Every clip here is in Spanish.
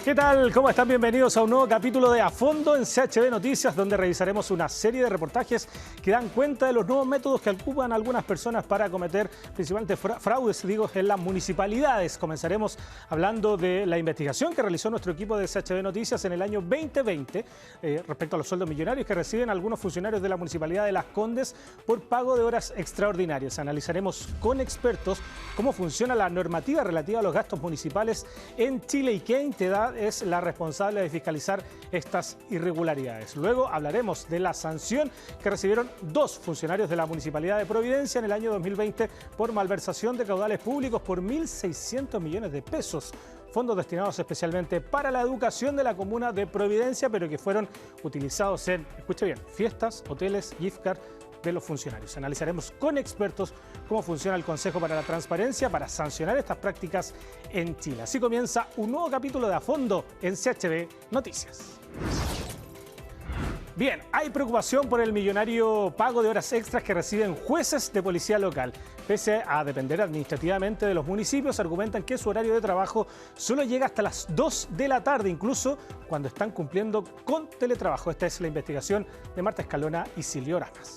¿Qué tal? ¿Cómo están? Bienvenidos a un nuevo capítulo de A Fondo en CHB Noticias, donde revisaremos una serie de reportajes que dan cuenta de los nuevos métodos que ocupan algunas personas para cometer principalmente fraudes, en las municipalidades. Comenzaremos hablando de la investigación que realizó nuestro equipo de CHB Noticias en el año 2020 respecto a los sueldos millonarios que reciben algunos funcionarios de la Municipalidad de Las Condes por pago de horas extraordinarias. Analizaremos con expertos cómo funciona la normativa relativa a los gastos municipales en Chile y qué entidad es la responsable de fiscalizar estas irregularidades. Luego hablaremos de la sanción que recibieron dos funcionarios de la Municipalidad de Providencia en el año 2020 por malversación de caudales públicos por 1.600 millones de pesos. Fondos destinados especialmente para la educación de la comuna de Providencia, pero que fueron utilizados en, escuche bien, fiestas, hoteles, gift card de los funcionarios. Analizaremos con expertos cómo funciona el Consejo para la Transparencia para sancionar estas prácticas en Chile. Así comienza un nuevo capítulo de A Fondo en CHB Noticias. Bien, hay preocupación por el millonario pago de horas extras que reciben jueces de policía local. Pese a depender administrativamente de los municipios, argumentan que su horario de trabajo solo llega hasta las 2 de la tarde, incluso cuando están cumpliendo con teletrabajo. Esta es la investigación de Marta Escalona y Silvio Oramas.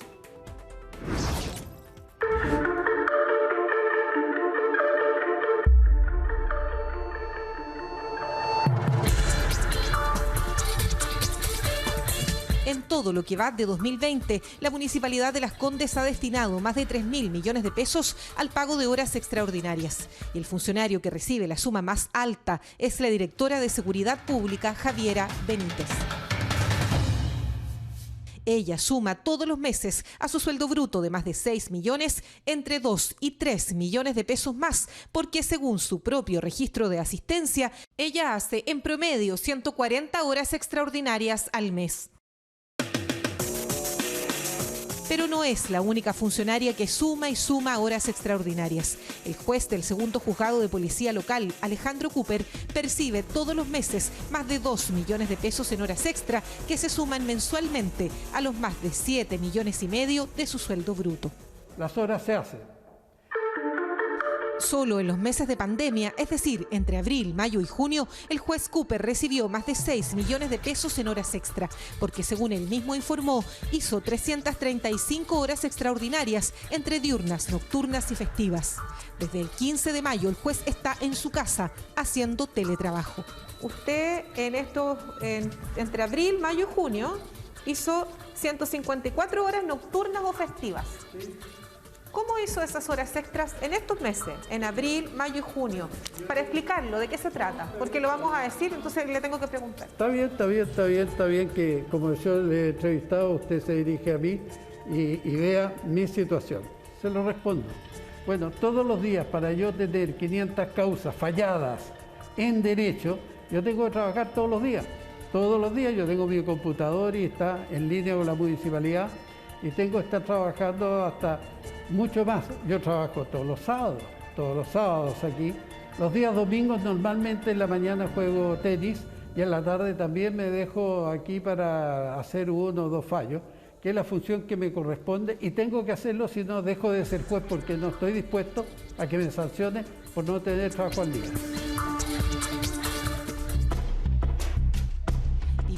En todo lo que va de 2020, la Municipalidad de Las Condes ha destinado más de 3.000 millones de pesos al pago de horas extraordinarias. Y el funcionario que recibe la suma más alta es la directora de Seguridad Pública, Javiera Benítez. Ella suma todos los meses a su sueldo bruto de más de 6 millones entre 2 y 3 millones de pesos más, porque según su propio registro de asistencia, ella hace en promedio 140 horas extraordinarias al mes. Pero no es la única funcionaria que suma y suma horas extraordinarias. El juez del segundo juzgado de policía local, Alejandro Cooper, percibe todos los meses más de 2 millones de pesos en horas extra que se suman mensualmente a los más de 7 millones y medio de su sueldo bruto. Las horas se hacen. Solo en los meses de pandemia, es decir, entre abril, mayo y junio, el juez Cooper recibió más de 6 millones de pesos en horas extra, porque según él mismo informó, hizo 335 horas extraordinarias entre diurnas, nocturnas y festivas. Desde el 15 de mayo, el juez está en su casa haciendo teletrabajo. Usted entre abril, mayo y junio hizo 154 horas nocturnas o festivas. Sí. ¿Cómo hizo esas horas extras en estos meses, en abril, mayo y junio? Para explicarlo, ¿de qué se trata? Porque lo vamos a decir, entonces le tengo que preguntar. Está bien que como yo le he entrevistado, usted se dirige a mí y vea mi situación. Se lo respondo. Bueno, todos los días para yo tener 500 causas falladas en derecho, yo tengo que trabajar todos los días. Todos los días yo tengo mi computador y está en línea con la municipalidad y tengo que estar trabajando hasta mucho más. Yo trabajo todos los sábados aquí. Los días domingos normalmente en la mañana juego tenis y en la tarde también me dejo aquí para hacer 1 o 2 fallos, que es la función que me corresponde y tengo que hacerlo, si no dejo de ser juez porque no estoy dispuesto a que me sancione por no tener trabajo al día.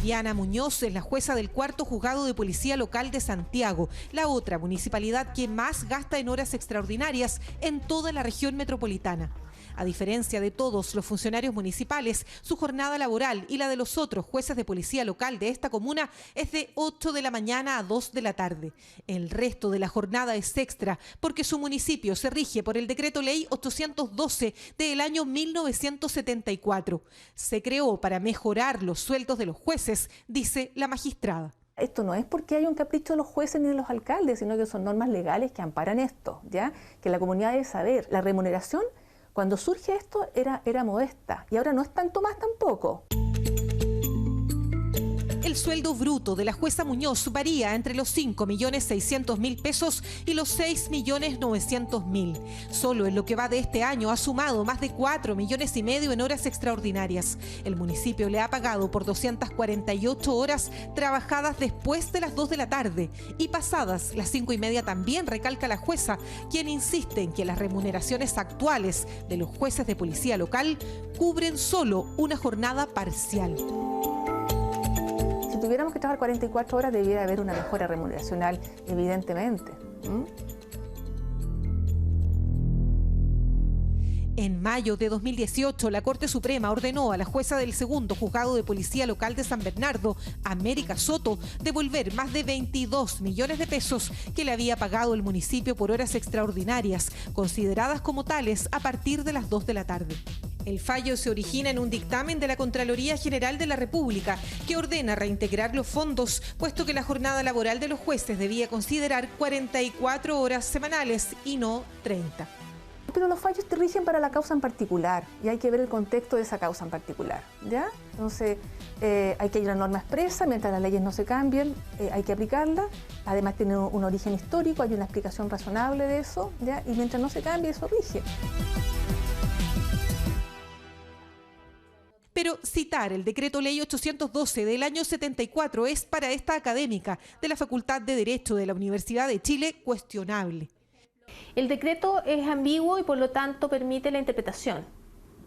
Diana Muñoz es la jueza del cuarto juzgado de policía local de Santiago, la otra municipalidad que más gasta en horas extraordinarias en toda la región metropolitana. A diferencia de todos los funcionarios municipales, su jornada laboral y la de los otros jueces de policía local de esta comuna es de 8 de la mañana a 2 de la tarde. El resto de la jornada es extra porque su municipio se rige por el decreto ley 812 del año 1974. Se creó para mejorar los sueldos de los jueces, dice la magistrada. Esto no es porque hay un capricho de los jueces ni de los alcaldes, sino que son normas legales que amparan esto, ¿ya? Que la comunidad debe saber. La remuneración, cuando surge esto, era modesta y ahora no es tanto más tampoco. El El sueldo bruto de la jueza Muñoz varía entre los 5.600.000 pesos y los 6.900.000. Solo en lo que va de este año ha sumado más de 4,5 millones en horas extraordinarias. El municipio le ha pagado por 248 horas trabajadas después de las 2 de la tarde y pasadas las 5:30 también, recalca la jueza, quien insiste en que las remuneraciones actuales de los jueces de policía local cubren solo una jornada parcial. Si tuviéramos que trabajar 44 horas, debiera haber una mejora remuneracional, evidentemente. En mayo de 2018, la Corte Suprema ordenó a la jueza del segundo juzgado de policía local de San Bernardo, América Soto, devolver más de 22 millones de pesos que le había pagado el municipio por horas extraordinarias, consideradas como tales a partir de las 2 de la tarde. El fallo se origina en un dictamen de la Contraloría General de la República que ordena reintegrar los fondos, puesto que la jornada laboral de los jueces debía considerar 44 horas semanales y no 30. Pero los fallos te rigen para la causa en particular y hay que ver el contexto de esa causa en particular, ¿ya? Entonces, hay que ir a una norma expresa, mientras las leyes no se cambien, hay que aplicarla. Además, tiene un origen histórico, hay una explicación razonable de eso, ¿ya? Y mientras no se cambie, eso rige. Pero citar el decreto ley 812 del año 74 es para esta académica de la Facultad de Derecho de la Universidad de Chile cuestionable. El decreto es ambiguo y por lo tanto permite la interpretación.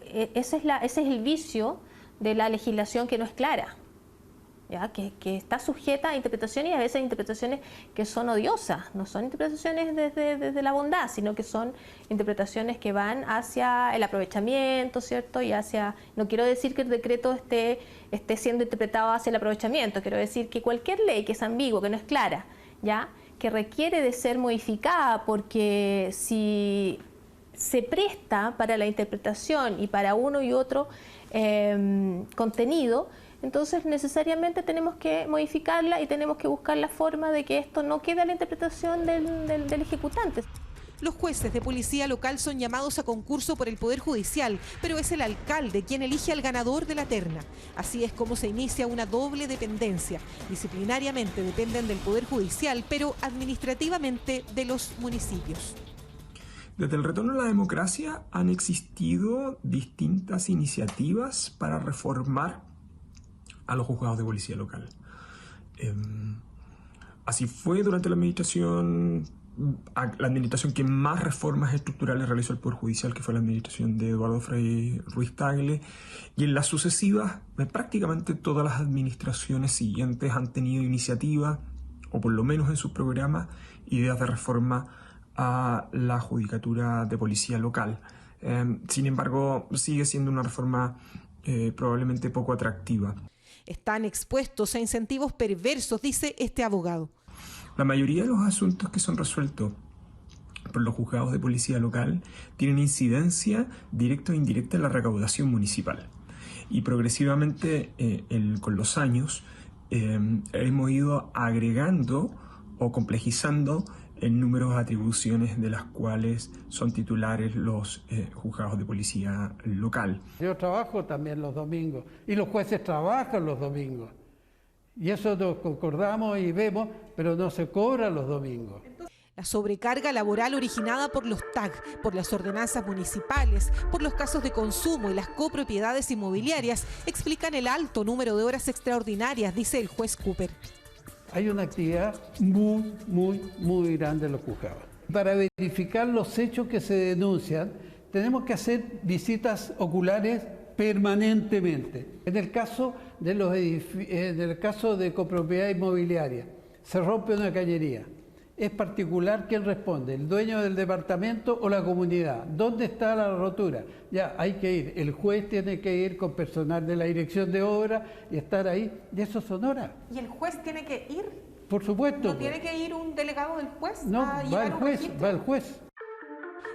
Ese es el vicio de la legislación que no es clara, ¿ya? Que está sujeta a interpretaciones y a veces interpretaciones que son odiosas. No son interpretaciones desde la bondad, sino que son interpretaciones que van hacia el aprovechamiento, ¿cierto? Y hacia, no quiero decir que el decreto esté siendo interpretado hacia el aprovechamiento, quiero decir que cualquier ley que es ambigua, que no es clara, ¿ya?, que requiere de ser modificada porque si se presta para la interpretación y para uno y otro contenido, entonces necesariamente tenemos que modificarla y tenemos que buscar la forma de que esto no quede a la interpretación del ejecutante. Los jueces de policía local son llamados a concurso por el Poder Judicial, pero es el alcalde quien elige al ganador de la terna. Así es como se inicia una doble dependencia. Disciplinariamente dependen del Poder Judicial, pero administrativamente de los municipios. Desde el retorno a la democracia han existido distintas iniciativas para reformar a los juzgados de policía local. Así fue durante la administración que más reformas estructurales realizó el Poder Judicial, que fue la administración de Eduardo Frei Ruiz Tagle, y en las sucesivas, prácticamente todas las administraciones siguientes han tenido iniciativas, o por lo menos en sus programas, ideas de reforma a la judicatura de policía local. Sin embargo, sigue siendo una reforma probablemente poco atractiva. Están expuestos a incentivos perversos, dice este abogado. La mayoría de los asuntos que son resueltos por los juzgados de policía local tienen incidencia directa o indirecta en la recaudación municipal. Y progresivamente, con los años, hemos ido agregando o complejizando el número de atribuciones de las cuales son titulares los juzgados de policía local. Yo trabajo también los domingos y los jueces trabajan los domingos. Y eso lo concordamos y vemos, pero no se cobra los domingos. La sobrecarga laboral originada por los TAG, por las ordenanzas municipales, por los casos de consumo y las copropiedades inmobiliarias explican el alto número de horas extraordinarias, dice el juez Cooper. Hay una actividad muy grande en los juzgados. Para verificar los hechos que se denuncian, tenemos que hacer visitas oculares permanentemente. En el caso de copropiedad inmobiliaria, se rompe una cañería. Es particular quién responde, el dueño del departamento o la comunidad. ¿Dónde está la rotura? Ya, hay que ir. El juez tiene que ir con personal de la dirección de obra y estar ahí. Y eso son horas. ¿Y el juez tiene que ir? Por supuesto. ¿No tiene que ir un delegado del juez? No, va el juez.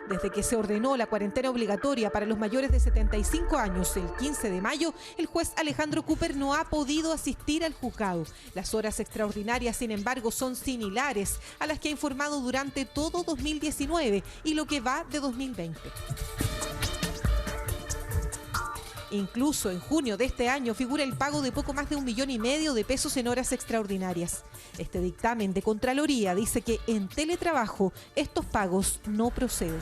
Desde que se ordenó la cuarentena obligatoria para los mayores de 75 años el 15 de mayo, el juez Alejandro Cooper no ha podido asistir al juzgado. Las horas extraordinarias, sin embargo, son similares a las que ha informado durante todo 2019 y lo que va de 2020. Incluso en junio de este año figura el pago de poco más de 1,5 millones de pesos en horas extraordinarias. Este dictamen de Contraloría dice que en teletrabajo estos pagos no proceden.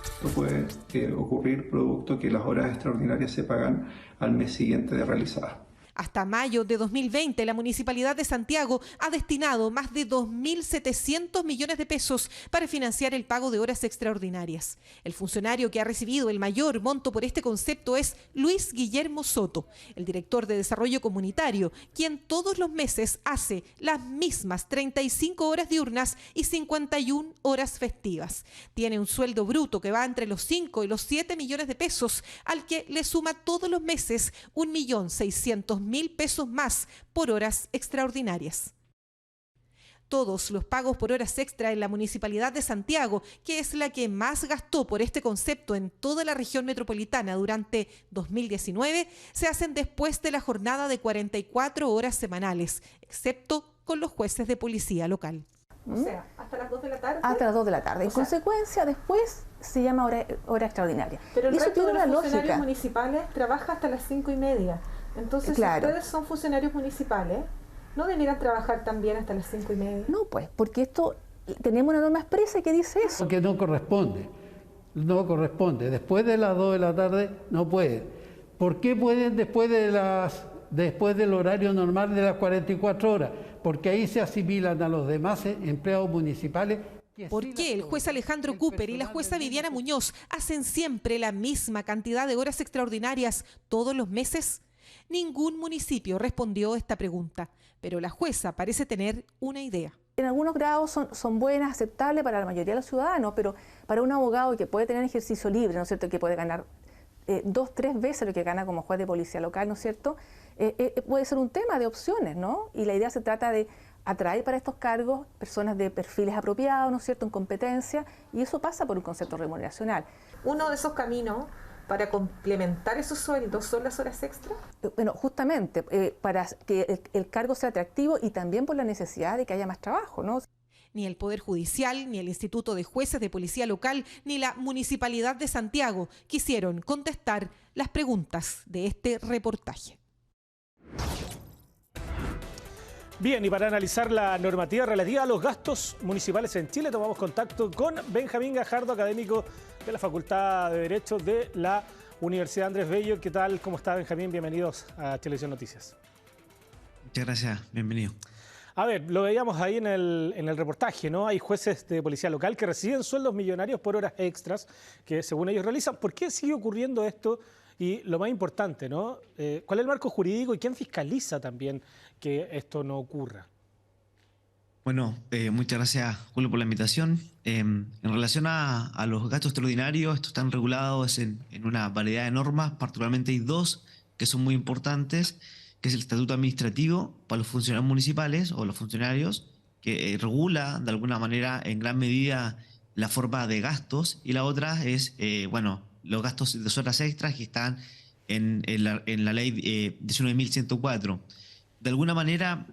Esto puede ocurrir producto que las horas extraordinarias se pagan al mes siguiente de realizadas. Hasta mayo de 2020, la Municipalidad de Santiago ha destinado más de 2.700 millones de pesos para financiar el pago de horas extraordinarias. El funcionario que ha recibido el mayor monto por este concepto es Luis Guillermo Soto, el director de Desarrollo Comunitario, quien todos los meses hace las mismas 35 horas diurnas y 51 horas festivas. Tiene un sueldo bruto que va entre los 5 y los 7 millones de pesos, al que le suma todos los meses 1.600.000 pesos más por horas extraordinarias. Todos los pagos por horas extra en la Municipalidad de Santiago, que es la que más gastó por este concepto en toda la región metropolitana durante 2019, se hacen después de la jornada de 44 horas semanales, excepto con los jueces de policía local. O sea, hasta las 2 de la tarde. Hasta las 2 de la tarde. En consecuencia, después se llama hora extraordinaria. Pero el eso resto tiene de los una funcionarios lógica. municipales trabaja hasta las 5:30. Entonces, Claro. si ustedes son funcionarios municipales, ¿no deberían trabajar también hasta las 5:30? No, pues, porque esto, tenemos una norma expresa que dice eso. Porque no corresponde. No corresponde. Después de las 2 de la tarde no pueden. ¿Por qué pueden después del horario normal de las 44 horas? Porque ahí se asimilan a los demás empleados municipales. ¿Por qué el juez Alejandro Cooper y la jueza Viviana Muñoz hacen siempre la misma cantidad de horas extraordinarias todos los meses? Ningún municipio respondió esta pregunta, pero la jueza parece tener una idea. En algunos grados son buenas, aceptables para la mayoría de los ciudadanos, pero para un abogado que puede tener ejercicio libre, ¿no es cierto?, que puede ganar 2, 3 veces lo que gana como juez de policía local, ¿no es cierto?, puede ser un tema de opciones, ¿no? Y la idea se trata de atraer para estos cargos personas de perfiles apropiados, ¿no es cierto?, en competencia, y eso pasa por un concepto remuneracional. Uno de esos caminos para complementar esos sueldos son las horas extra. Bueno, justamente para que el cargo sea atractivo y también por la necesidad de que haya más trabajo, ¿no? Ni el Poder Judicial, ni el Instituto de Jueces de Policía Local, ni la Municipalidad de Santiago quisieron contestar las preguntas de este reportaje. Bien, y para analizar la normativa relativa a los gastos municipales en Chile, tomamos contacto con Benjamín Gajardo, académico de la Facultad de Derecho de la Universidad Andrés Bello. ¿Qué tal? ¿Cómo está, Benjamín? Bienvenidos a Televisión Noticias. Muchas gracias, bienvenido. A ver, lo veíamos ahí en el reportaje, ¿no? Hay jueces de policía local que reciben sueldos millonarios por horas extras que según ellos realizan. ¿Por qué sigue ocurriendo esto? Y lo más importante, ¿no? ¿Cuál es el marco jurídico y quién fiscaliza también que esto no ocurra? Bueno, muchas gracias, Julio, por la invitación. En relación a los gastos extraordinarios, estos están regulados en una variedad de normas, particularmente hay 2 que son muy importantes, que es el Estatuto Administrativo para los funcionarios municipales o los funcionarios, que regula de alguna manera en gran medida la forma de gastos, y la otra es, los gastos de horas extras que están en la ley 19.104. De alguna manera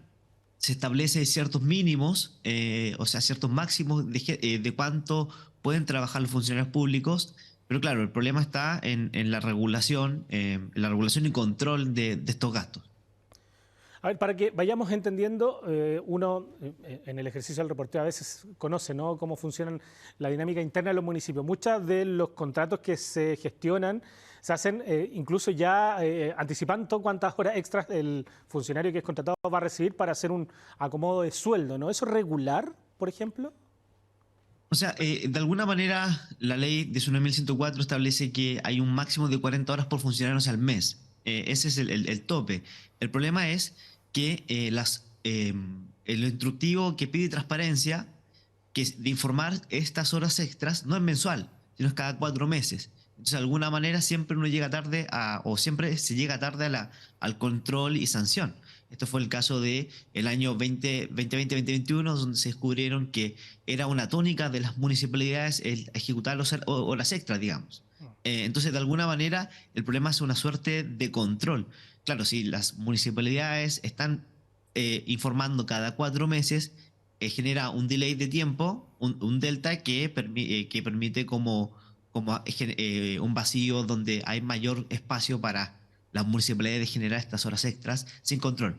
se establece ciertos mínimos, ciertos máximos de cuánto pueden trabajar los funcionarios públicos, pero claro, el problema está en la regulación y control de estos gastos. A ver, para que vayamos entendiendo, uno en el ejercicio del reporteo a veces conoce, ¿no?, cómo funciona la dinámica interna de los municipios. Muchos de los contratos que se gestionan se hacen incluso ya anticipando cuántas horas extras el funcionario que es contratado va a recibir para hacer un acomodo de sueldo, ¿no? ¿Eso es regular, por ejemplo? O sea, de alguna manera la ley 19.104 establece que hay un máximo de 40 horas por funcionarios al mes. Ese es el tope. El problema es que el instructivo que pide transparencia, que es de informar estas horas extras, no es mensual, sino es cada 4 meses. Entonces, de alguna manera, siempre uno llega tarde siempre se llega tarde al control y sanción. Esto fue el caso del año 2020-2021, donde se descubrieron que era una tónica de las municipalidades el ejecutar horas extras, digamos. Entonces, de alguna manera, el problema es una suerte de control. Claro, si las municipalidades están informando cada 4 meses, genera un delay de tiempo, un delta que permite como como un vacío donde hay mayor espacio para las municipalidades de generar estas horas extras sin control.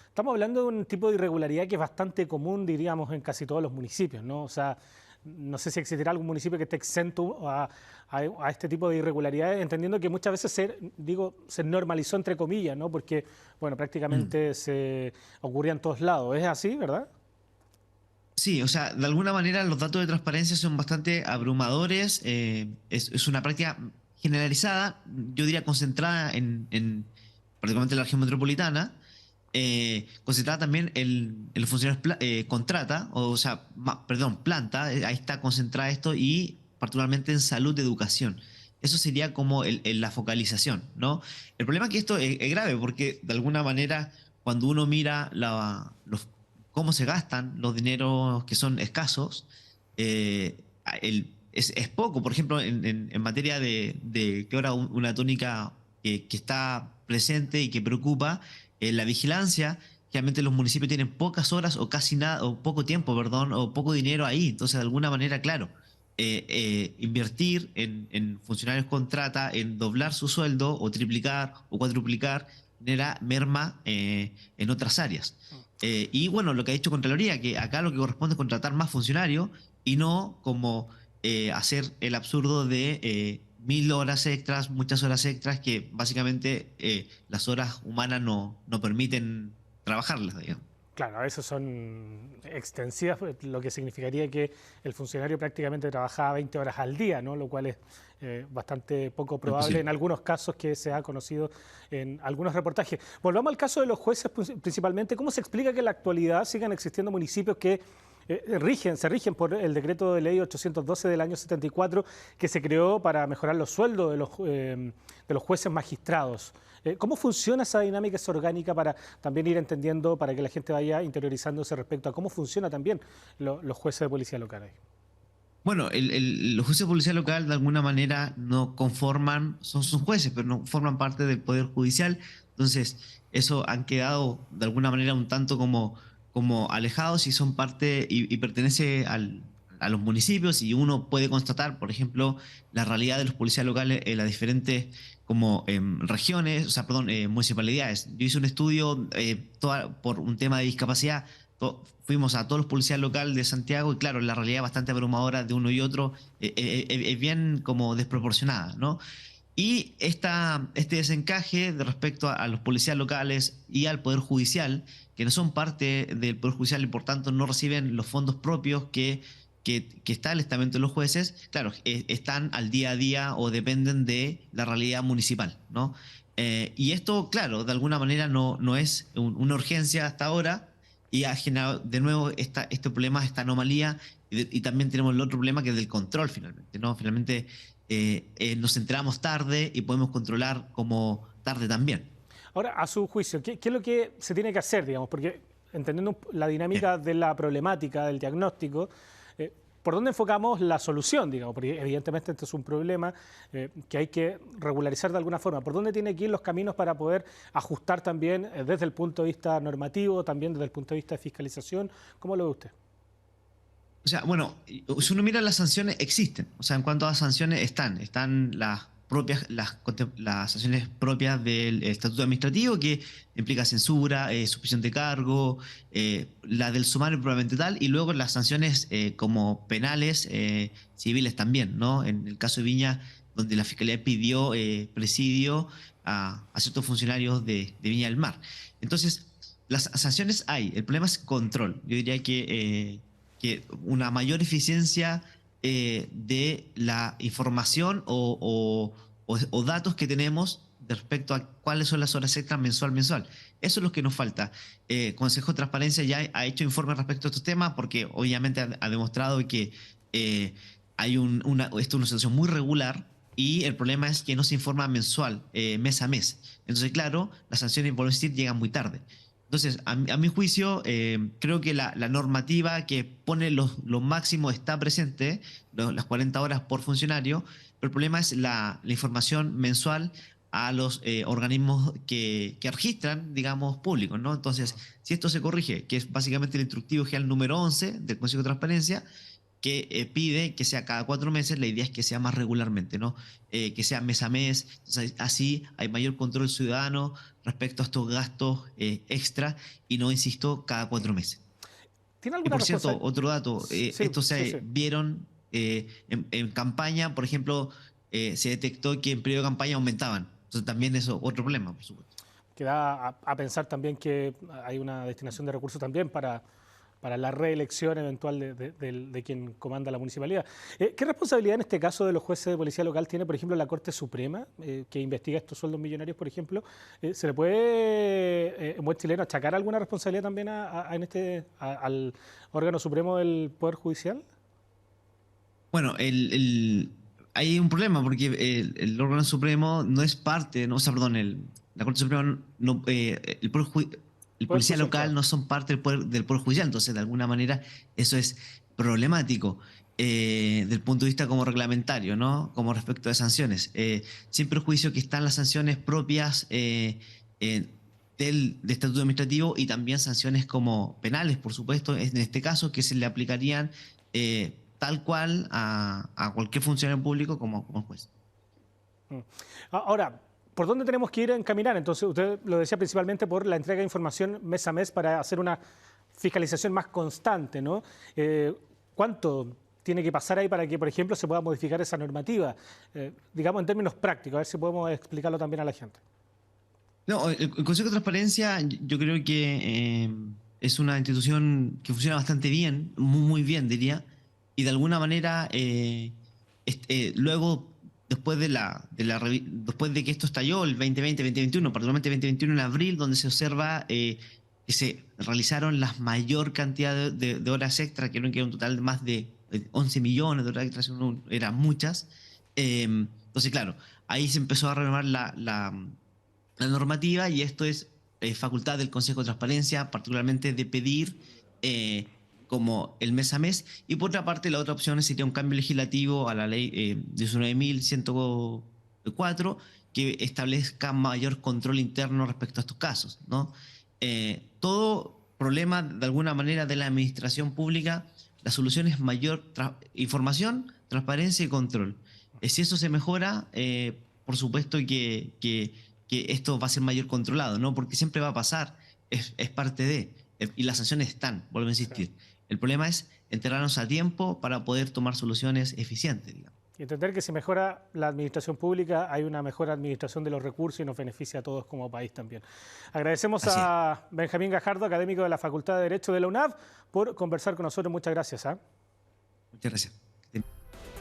Estamos hablando de un tipo de irregularidad que es bastante común, diríamos, en casi todos los municipios, ¿no? O sea, no sé si existirá algún municipio que esté exento a este tipo de irregularidades, entendiendo que muchas veces se normalizó entre comillas, ¿no? Porque, bueno, prácticamente se ocurría en todos lados. ¿Es así, verdad? Sí, o sea, de alguna manera los datos de transparencia son bastante abrumadores. Es una práctica generalizada, yo diría concentrada particularmente en la región metropolitana, concentrada también en los funcionarios contrata, planta, ahí está concentrada esto, y particularmente en salud y educación. Eso sería como la focalización, ¿no? El problema es que esto es grave porque de alguna manera cuando uno mira cómo se gastan los dineros que son escasos, es poco. Por ejemplo, en materia de que ahora una tónica que está presente y que preocupa, la vigilancia. Realmente los municipios tienen pocas horas o casi nada, o poco tiempo, perdón, o poco dinero ahí. Entonces, de alguna manera, claro, invertir en funcionarios contrata, en doblar su sueldo, o triplicar, o cuadruplicar, genera merma en otras áreas. Y bueno, lo que ha dicho Contraloría, que acá lo que corresponde es contratar más funcionarios y no como hacer el absurdo de 1000 horas extras, muchas horas extras que básicamente las horas humanas no permiten trabajarlas, digamos. Claro, a veces son extensivas, lo que significaría que el funcionario prácticamente trabajaba 20 horas al día, ¿no? Lo cual es bastante poco probable en algunos casos que se ha conocido en algunos reportajes. Volvamos al caso de los jueces principalmente. ¿Cómo se explica que en la actualidad sigan existiendo municipios que se rigen por el decreto de ley 812 del año 74 que se creó para mejorar los sueldos de los jueces magistrados? ¿Cómo funciona esa dinámica, esa orgánica, para también ir entendiendo, para que la gente vaya interiorizándose respecto a cómo funciona también los jueces de policía local? Bueno, los jueces de policía local de alguna manera no conforman, son jueces, pero no forman parte del Poder Judicial. Entonces, eso han quedado de alguna manera un tanto como alejados y son parte y pertenece a los municipios, y uno puede constatar, por ejemplo, la realidad de los policías locales en las diferentes regiones, municipalidades. Yo hice un estudio por un tema de discapacidad. Fuimos a todos los policías locales de Santiago y claro, la realidad es bastante abrumadora de uno y otro, es bien como desproporcionada, ¿no? Y este desencaje de respecto a los policías locales y al Poder Judicial, que no son parte del Poder Judicial y por tanto no reciben los fondos propios que está el estamento de los jueces, claro, están al día a día o dependen de la realidad municipal, ¿no? Y esto, claro, de alguna manera no es una urgencia hasta ahora, y ha generado de nuevo este problema, esta anomalía, y también tenemos el otro problema que es del control finalmente, ¿no? Finalmente nos enteramos tarde y podemos controlar como tarde también. Ahora, a su juicio, ¿qué es lo que se tiene que hacer, digamos? Porque entendiendo la dinámica de la problemática, del diagnóstico, ¿por dónde enfocamos la solución, digamos? Porque evidentemente este es un problema que hay que regularizar de alguna forma. ¿Por dónde tiene que ir los caminos para poder ajustar también desde el punto de vista normativo, también desde el punto de vista de fiscalización? ¿Cómo lo ve usted? O sea, bueno, si uno mira las sanciones, existen. O sea, en cuanto a sanciones, están las sanciones propias del estatuto administrativo, que implica censura, suspensión de cargo, la del sumario probablemente tal, y luego las sanciones como penales, civiles también, ¿no? En el caso de Viña, donde la Fiscalía pidió presidio a ciertos funcionarios de Viña del Mar. Entonces, las sanciones hay, el problema es control. Yo diría que una mayor eficiencia de la información o datos que tenemos respecto a cuáles son las horas extras mensual. Eso es lo que nos falta. Consejo de Transparencia ya ha hecho informes respecto a estos temas porque obviamente ha demostrado que hay esto es una situación muy regular, y el problema es que no se informa mensual, mes a mes. Entonces, claro, las sanciones, por decir, llegan muy tarde. Entonces, a mi juicio, creo que la normativa que pone los máximos está presente, las 40 horas por funcionario, pero el problema es la información mensual a los organismos que registran, digamos, públicos, ¿no? Entonces, si esto se corrige, que es básicamente el instructivo general número 11 del Consejo de Transparencia, que pide que sea cada 4 meses, la idea es que sea más regularmente, ¿no? Que sea mes a mes, entonces así hay mayor control ciudadano respecto a estos gastos extra y no, insisto, cada 4 meses. ¿Tiene Y alguna por cierto, responsabilidad? otro dato, estos se vieron en campaña, por ejemplo, se detectó que en periodo de campaña aumentaban, entonces también eso otro problema, por supuesto. Que da a pensar también que hay una destinación de recursos también para la reelección eventual de quien comanda la municipalidad. ¿Qué responsabilidad en este caso de los jueces de policía local tiene, por ejemplo, la Corte Suprema, que investiga estos sueldos millonarios, por ejemplo? ¿Se le puede, en buen chileno, achacar alguna responsabilidad también al órgano supremo del Poder Judicial? Bueno, hay un problema porque el órgano supremo no es parte, no, o sea, perdón, la Corte Suprema, no, el policía local no son parte del Poder Judicial, entonces de alguna manera eso es problemático del punto de vista como reglamentario, ¿no? Como respecto de sanciones. Sin perjuicio que están las sanciones propias del estatuto administrativo y también sanciones como penales, por supuesto, en este caso que se le aplicarían tal cual a cualquier funcionario público como juez. Ahora, ¿por dónde tenemos que ir a encaminar? Entonces, usted lo decía principalmente por la entrega de información mes a mes para hacer una fiscalización más constante, ¿no? ¿Cuánto tiene que pasar ahí para que, por ejemplo, se pueda modificar esa normativa? Digamos en términos prácticos, a ver si podemos explicarlo también a la gente. No, el Consejo de Transparencia yo creo que es una institución que funciona bastante bien, muy bien diría, y de alguna manera luego después después de que esto estalló el 2020-2021, particularmente 2021 en abril, donde se observa que se realizaron la mayor cantidad de horas extra, creo que era un total de más de 11 millones de horas extras, eran muchas. Entonces, claro, ahí se empezó a renovar la normativa y esto es facultad del Consejo de Transparencia, particularmente de pedir como el mes a mes, y por otra parte la otra opción sería un cambio legislativo a la ley 19.104 que establezca mayor control interno respecto a estos casos, ¿no? Todo problema de alguna manera de la administración pública, la solución es mayor información, transparencia y control. Si eso se mejora, por supuesto que esto va a ser mayor controlado, ¿no? Porque siempre va a pasar, es parte de, y las sanciones están, vuelvo a insistir. El problema es enterarnos a tiempo para poder tomar soluciones eficientes, digamos. Y entender que si mejora la administración pública, hay una mejor administración de los recursos y nos beneficia a todos como país también. Agradecemos a Benjamín Gajardo, académico de la Facultad de Derecho de la UNAV, por conversar con nosotros. Muchas gracias. Muchas gracias.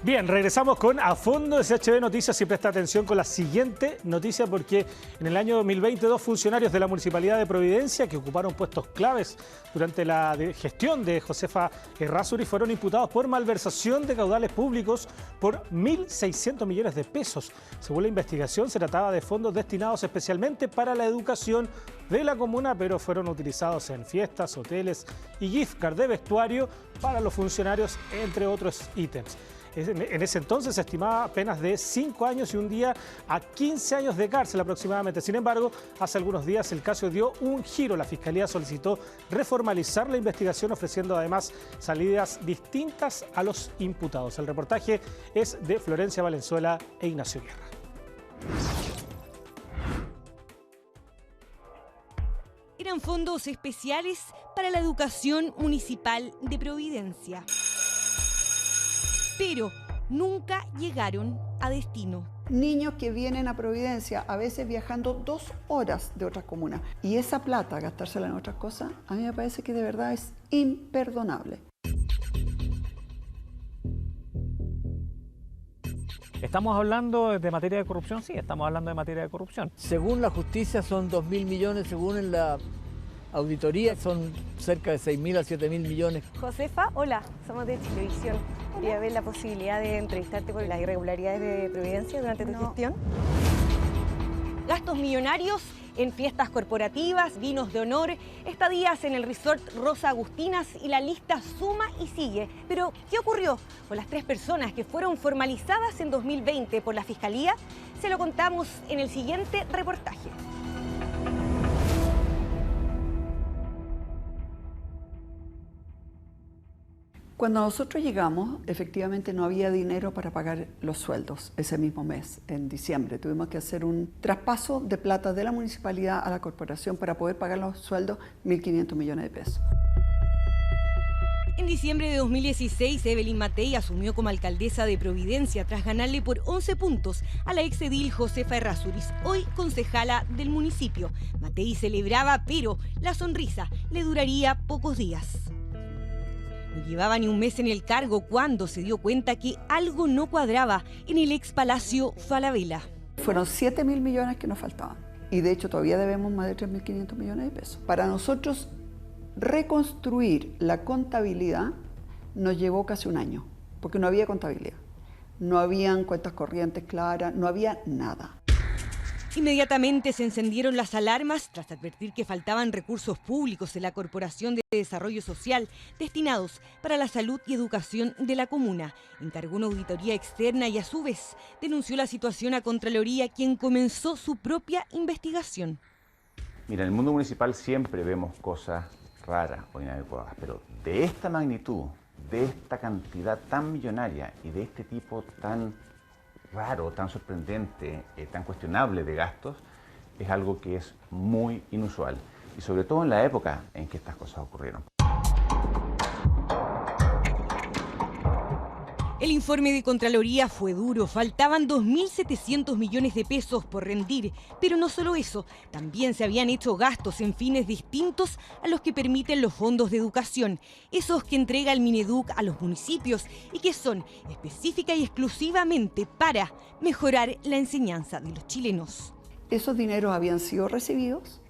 Bien, regresamos con A Fondo de SHB Noticias y presta atención con la siguiente noticia porque en el año 2020 2 funcionarios de la Municipalidad de Providencia que ocuparon puestos claves durante la gestión de Josefa Errázuriz fueron imputados por malversación de caudales públicos por 1.600 millones de pesos. Según la investigación, se trataba de fondos destinados especialmente para la educación de la comuna, pero fueron utilizados en fiestas, hoteles y gift card de vestuario para los funcionarios, entre otros ítems. En ese entonces se estimaba penas de 5 años y un día a 15 años de cárcel aproximadamente. Sin embargo, hace algunos días el caso dio un giro. La Fiscalía solicitó reformalizar la investigación, ofreciendo además salidas distintas a los imputados. El reportaje es de Florencia Valenzuela e Ignacio Guerra. Eran fondos especiales para la educación municipal de Providencia, pero nunca llegaron a destino. Niños que vienen a Providencia, a veces viajando 2 horas de otras comunas. Y esa plata, gastársela en otras cosas, a mí me parece que de verdad es imperdonable. ¿Estamos hablando de materia de corrupción? Sí, estamos hablando de materia de corrupción. Según la justicia son 2.000 millones, según en la auditoría son cerca de 6.000 a 7.000 millones. Josefa, hola, somos de Chilevisión. Quería ver la posibilidad de entrevistarte por las irregularidades de Providencia durante tu gestión. Gastos millonarios en fiestas corporativas, vinos de honor, estadías en el resort Rosa Agustinas y la lista suma y sigue. Pero, ¿qué ocurrió con las 3 personas que fueron formalizadas en 2020 por la Fiscalía? Se lo contamos en el siguiente reportaje. Cuando nosotros llegamos, efectivamente no había dinero para pagar los sueldos ese mismo mes, en diciembre. Tuvimos que hacer un traspaso de plata de la municipalidad a la corporación para poder pagar los sueldos, 1.500 millones de pesos. En diciembre de 2016, Evelyn Matei asumió como alcaldesa de Providencia tras ganarle por 11 puntos a la exedil Josefa Errázuriz, hoy concejala del municipio. Matei celebraba, pero la sonrisa le duraría pocos días. No llevaba ni un mes en el cargo cuando se dio cuenta que algo no cuadraba en el ex Palacio Falabella. Fueron 7.000 millones que nos faltaban y de hecho todavía debemos más de 3.500 millones de pesos. Para nosotros reconstruir la contabilidad nos llevó casi un año, porque no había contabilidad, no habían cuentas corrientes claras, no había nada. Inmediatamente se encendieron las alarmas tras advertir que faltaban recursos públicos en la Corporación de Desarrollo Social destinados para la salud y educación de la comuna. Encargó una auditoría externa y a su vez denunció la situación a Contraloría, quien comenzó su propia investigación. Mira, en el mundo municipal siempre vemos cosas raras o inadecuadas, pero de esta magnitud, de esta cantidad tan millonaria y de este tipo tan raro, tan sorprendente, tan cuestionable de gastos, es algo que es muy inusual y sobre todo en la época en que estas cosas ocurrieron. El informe de Contraloría fue duro, faltaban 2.700 millones de pesos por rendir, pero no solo eso, también se habían hecho gastos en fines distintos a los que permiten los fondos de educación, esos que entrega el Mineduc a los municipios y que son específica y exclusivamente para mejorar la enseñanza de los chilenos. Esos dineros habían sido recibidos,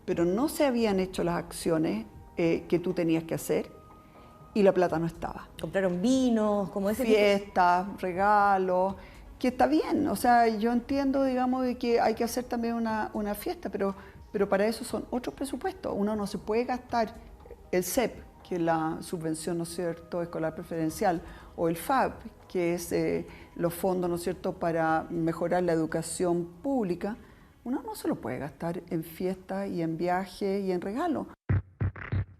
pero no se habían hecho las acciones que tú tenías que hacer. Y la plata no estaba. Compraron vinos, como ese fiestas, regalos, que está bien. O sea, yo entiendo, digamos, de que hay que hacer también una fiesta, pero para eso son otros presupuestos. Uno no se puede gastar el CEP, que es la subvención, ¿no es cierto?, escolar preferencial, o el FAB, que es los fondos, ¿no es cierto?, para mejorar la educación pública. Uno no se lo puede gastar en fiestas y en viajes y en regalos.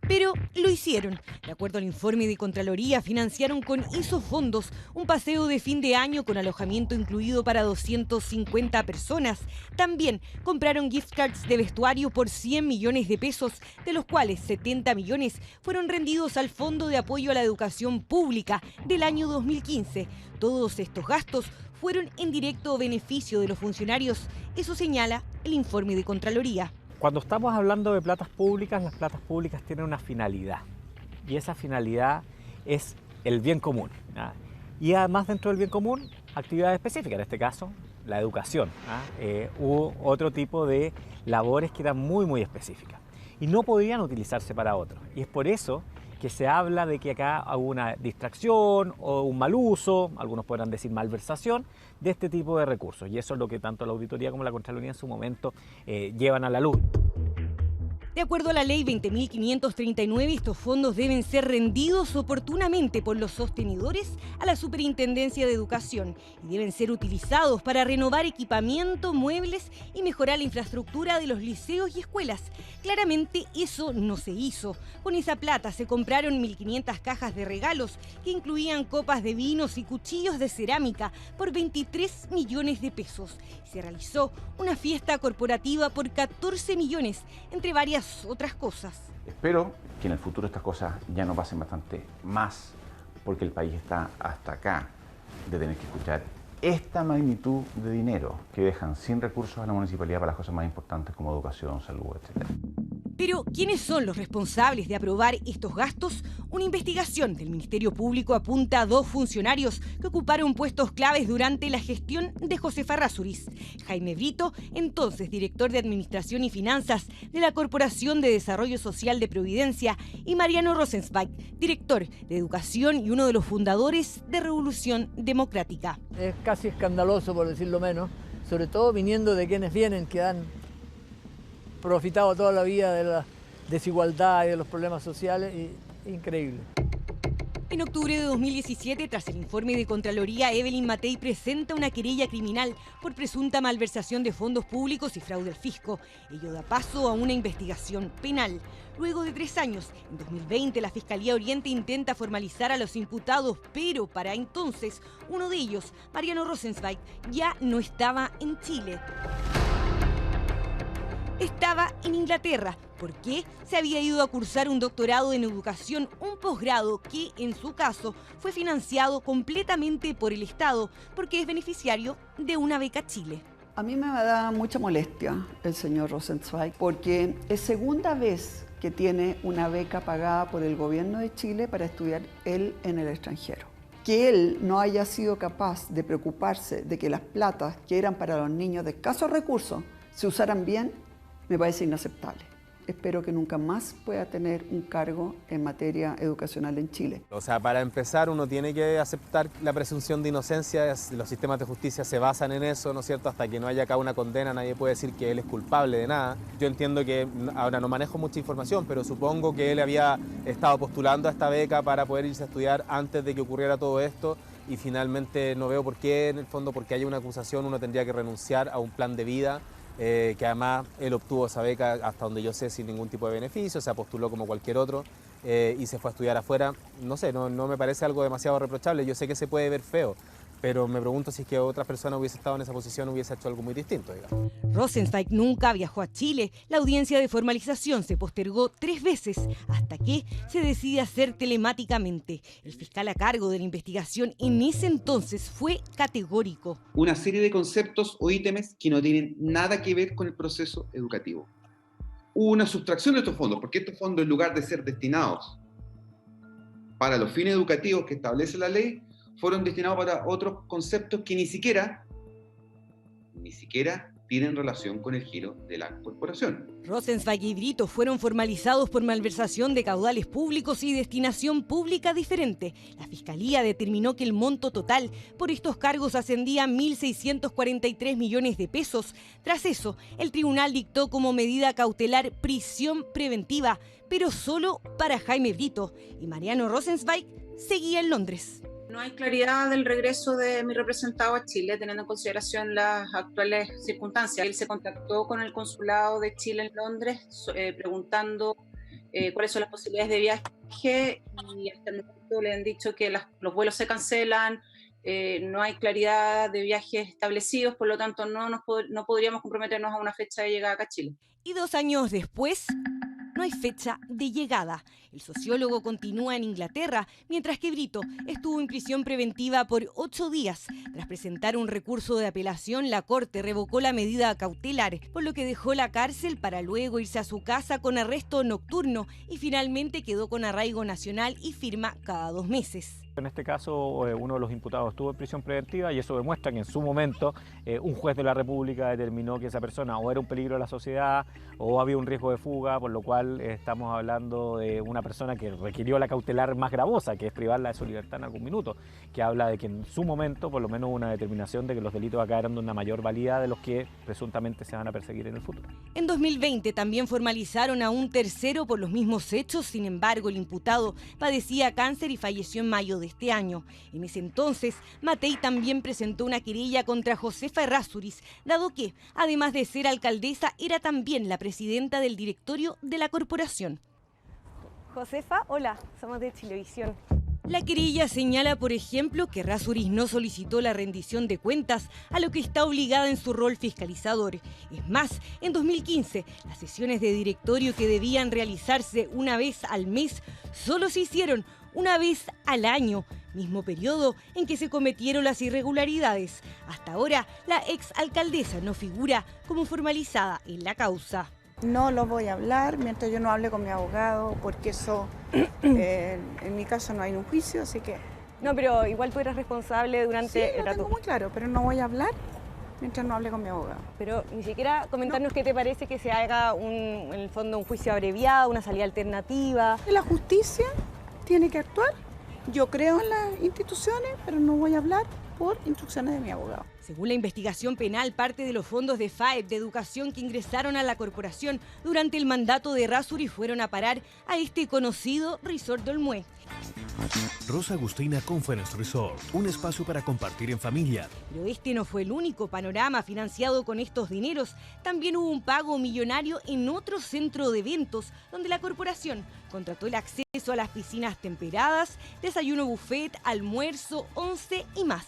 Pero lo hicieron. De acuerdo al informe de Contraloría, financiaron con esos fondos un paseo de fin de año con alojamiento incluido para 250 personas. También compraron gift cards de vestuario por 100 millones de pesos, de los cuales 70 millones fueron rendidos al Fondo de Apoyo a la Educación Pública del año 2015. Todos estos gastos fueron en directo beneficio de los funcionarios. Eso señala el informe de Contraloría. Cuando estamos hablando de platas públicas, las platas públicas tienen una finalidad y esa finalidad es el bien común, ¿no? Y además dentro del bien común, actividades específicas, en este caso la educación, ¿no? Hubo otro tipo de labores que eran muy específicas y no podían utilizarse para otros. Y es por eso que se habla de que acá hubo una distracción o un mal uso, algunos podrán decir malversación, de este tipo de recursos. Y eso es lo que tanto la auditoría como la Contraloría en su momento llevan a la luz. De acuerdo a la ley 20.539, estos fondos deben ser rendidos oportunamente por los sostenedores a la Superintendencia de Educación y deben ser utilizados para renovar equipamiento, muebles y mejorar la infraestructura de los liceos y escuelas. Claramente eso no se hizo. Con esa plata se compraron 1.500 cajas de regalos que incluían copas de vinos y cuchillos de cerámica por 23 millones de pesos. Se realizó una fiesta corporativa por 14 millones, entre varias otras cosas. Espero que en el futuro estas cosas ya no pasen bastante más, porque el país está hasta acá de tener que escuchar esta magnitud de dinero que dejan sin recursos a la municipalidad para las cosas más importantes como educación, salud, etc. Pero, ¿quiénes son los responsables de aprobar estos gastos? Una investigación del Ministerio Público apunta a 2 funcionarios que ocuparon puestos claves durante la gestión de Josefa Errázuriz. Jaime Brito, entonces director de Administración y Finanzas de la Corporación de Desarrollo Social de Providencia, y Mariano Rosenzweig, director de Educación y uno de los fundadores de Revolución Democrática. Es casi escandaloso, por decirlo menos, sobre todo viniendo de quienes vienen, que han profitado toda la vida de la desigualdad y de los problemas sociales, y increíble. En octubre de 2017, tras el informe de Contraloría, Evelyn Matei presenta una querella criminal por presunta malversación de fondos públicos y fraude al fisco. Ello da paso a una investigación penal. Luego de 3 años, en 2020, la Fiscalía Oriente intenta formalizar a los imputados, pero para entonces, uno de ellos, Mariano Rosenzweig, ya no estaba en Chile. Estaba en Inglaterra, porque se había ido a cursar un doctorado en educación, un posgrado que, en su caso, fue financiado completamente por el Estado, porque es beneficiario de una beca Chile. A mí me da mucha molestia el señor Rosenzweig, porque es segunda vez que tiene una beca pagada por el gobierno de Chile para estudiar él en el extranjero. Que él no haya sido capaz de preocuparse de que las platas que eran para los niños de escasos recursos se usaran bien, me parece inaceptable. Espero que nunca más pueda tener un cargo en materia educacional en Chile. O sea, para empezar, uno tiene que aceptar la presunción de inocencia. Los sistemas de justicia se basan en eso, ¿no es cierto? Hasta que no haya acá una condena, nadie puede decir que él es culpable de nada. Yo entiendo que, ahora no manejo mucha información, pero supongo que él había estado postulando a esta beca para poder irse a estudiar antes de que ocurriera todo esto. Y finalmente no veo por qué, en el fondo, porque haya una acusación, uno tendría que renunciar a un plan de vida. Que además él obtuvo esa beca, hasta donde yo sé, sin ningún tipo de beneficio, se postuló como cualquier otro y se fue a estudiar afuera. No sé, no me parece algo demasiado reprochable. Yo sé que se puede ver feo, pero me pregunto si es que otra persona hubiese estado en esa posición, hubiese hecho algo muy distinto, digamos. Rosenzweig nunca viajó a Chile. La audiencia de formalización se postergó 3 veces hasta que se decide hacer telemáticamente. El fiscal a cargo de la investigación en ese entonces fue categórico. Una serie de conceptos o ítems que no tienen nada que ver con el proceso educativo. Hubo una sustracción de estos fondos, porque estos fondos, en lugar de ser destinados para los fines educativos que establece la ley, fueron destinados para otros conceptos que ni siquiera tienen relación con el giro de la corporación. Rosenzweig y Brito fueron formalizados por malversación de caudales públicos y destinación pública diferente. La Fiscalía determinó que el monto total por estos cargos ascendía a 1.643 millones de pesos. Tras eso, el tribunal dictó como medida cautelar prisión preventiva, pero solo para Jaime Brito, y Mariano Rosenzweig seguía en Londres. No hay claridad del regreso de mi representado a Chile, teniendo en consideración las actuales circunstancias. Él se contactó con el consulado de Chile en Londres preguntando cuáles son las posibilidades de viaje, y hasta el momento le han dicho que los vuelos se cancelan, no hay claridad de viajes establecidos, por lo tanto no podríamos comprometernos a una fecha de llegada acá a Chile. Y 2 años después, no hay fecha de llegada. El sociólogo continúa en Inglaterra, mientras que Brito estuvo en prisión preventiva por 8 días. Tras presentar un recurso de apelación, la Corte revocó la medida cautelar, por lo que dejó la cárcel para luego irse a su casa con arresto nocturno y finalmente quedó con arraigo nacional y firma cada 2 meses. En este caso, uno de los imputados estuvo en prisión preventiva y eso demuestra que en su momento un juez de la República determinó que esa persona o era un peligro a la sociedad o había un riesgo de fuga, por lo cual estamos hablando de una persona que requirió la cautelar más gravosa, que es privarla de su libertad en algún minuto, que habla de que en su momento, por lo menos, hubo una determinación de que los delitos acá eran de una mayor valía de los que presuntamente se van a perseguir en el futuro. En 2020 también formalizaron a un tercero por los mismos hechos, sin embargo, el imputado padecía cáncer y falleció en mayo de este año. En ese entonces, Matei también presentó una querella contra Josefa Errázuriz, dado que, además de ser alcaldesa, era también la presidenta del directorio de la corporación. Josefa, hola, somos de Chilevisión. La querella señala, por ejemplo, que Errázuriz no solicitó la rendición de cuentas, a lo que está obligada en su rol fiscalizador. Es más, en 2015, las sesiones de directorio que debían realizarse una vez al mes solo se hicieron una vez al año, mismo periodo en que se cometieron las irregularidades. Hasta ahora, la exalcaldesa no figura como formalizada en la causa. No lo voy a hablar mientras yo no hable con mi abogado, porque eso, en mi caso no hay un juicio, así que... No, pero igual tú eres responsable durante el rato. Sí, lo tengo muy claro, pero no voy a hablar mientras no hable con mi abogado. Pero ni siquiera comentarnos qué te parece que se haga, en el fondo, un juicio abreviado, una salida alternativa. La justicia tiene que actuar. Yo creo en las instituciones, pero no voy a hablar por instrucciones de mi abogado. Según la investigación penal, parte de los fondos de FAEP de educación que ingresaron a la corporación durante el mandato de Errázuriz fueron a parar a este conocido Resort del Olmué. Rosa Agustina Conference Resort, un espacio para compartir en familia. Pero este no fue el único panorama financiado con estos dineros. También hubo un pago millonario en otro centro de eventos, donde la corporación contrató el acceso a las piscinas temperadas, desayuno buffet, almuerzo, once y más.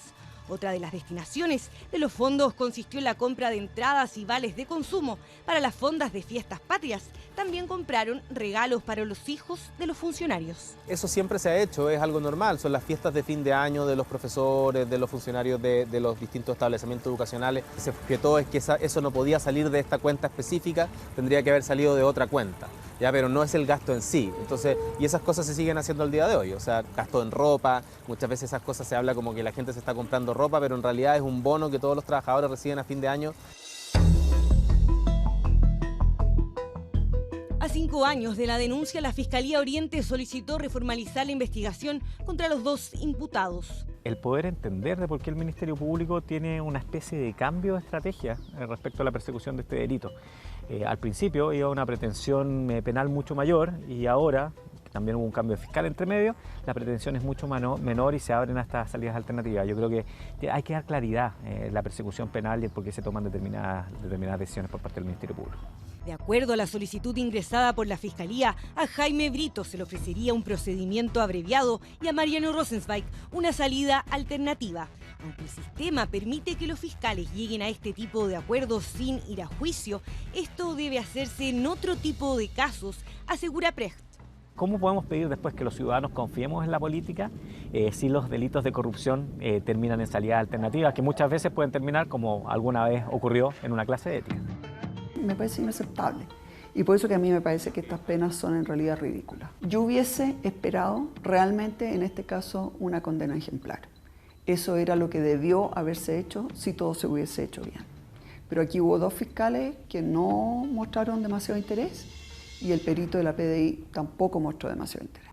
Otra de las destinaciones de los fondos consistió en la compra de entradas y vales de consumo para las fondas de fiestas patrias. También compraron regalos para los hijos de los funcionarios. Eso siempre se ha hecho, es algo normal. Son las fiestas de fin de año de los profesores, de los funcionarios de los distintos establecimientos educacionales. Se objetó es que eso no podía salir de esta cuenta específica, tendría que haber salido de otra cuenta. Ya, pero no es el gasto en sí. Entonces, y esas cosas se siguen haciendo al día de hoy. O sea, gasto en ropa, muchas veces esas cosas se habla como que la gente se está comprando ropa, pero en realidad es un bono que todos los trabajadores reciben a fin de año. A 5 años de la denuncia, la Fiscalía Oriente solicitó reformalizar la investigación contra los dos imputados. El poder entender de por qué el Ministerio Público tiene una especie de cambio de estrategia respecto a la persecución de este delito. Al principio iba una pretensión penal mucho mayor y ahora, también hubo un cambio fiscal entre medio, la pretensión es mucho menor y se abren a estas salidas alternativas. Yo creo que hay que dar claridad en la persecución penal y el por qué se toman determinadas decisiones por parte del Ministerio Público. De acuerdo a la solicitud ingresada por la Fiscalía, a Jaime Brito se le ofrecería un procedimiento abreviado y a Mariano Rosenzweig una salida alternativa. Aunque el sistema permite que los fiscales lleguen a este tipo de acuerdos sin ir a juicio, esto debe hacerse en otro tipo de casos, asegura Precht. ¿Cómo podemos pedir después que los ciudadanos confiemos en la política si los delitos de corrupción terminan en salidas alternativas, que muchas veces pueden terminar como alguna vez ocurrió en una clase de ética? Me parece inaceptable y por eso que a mí me parece que estas penas son en realidad ridículas. Yo hubiese esperado realmente en este caso una condena ejemplar. Eso era lo que debió haberse hecho si todo se hubiese hecho bien. Pero aquí hubo dos fiscales que no mostraron demasiado interés y el perito de la PDI tampoco mostró demasiado interés.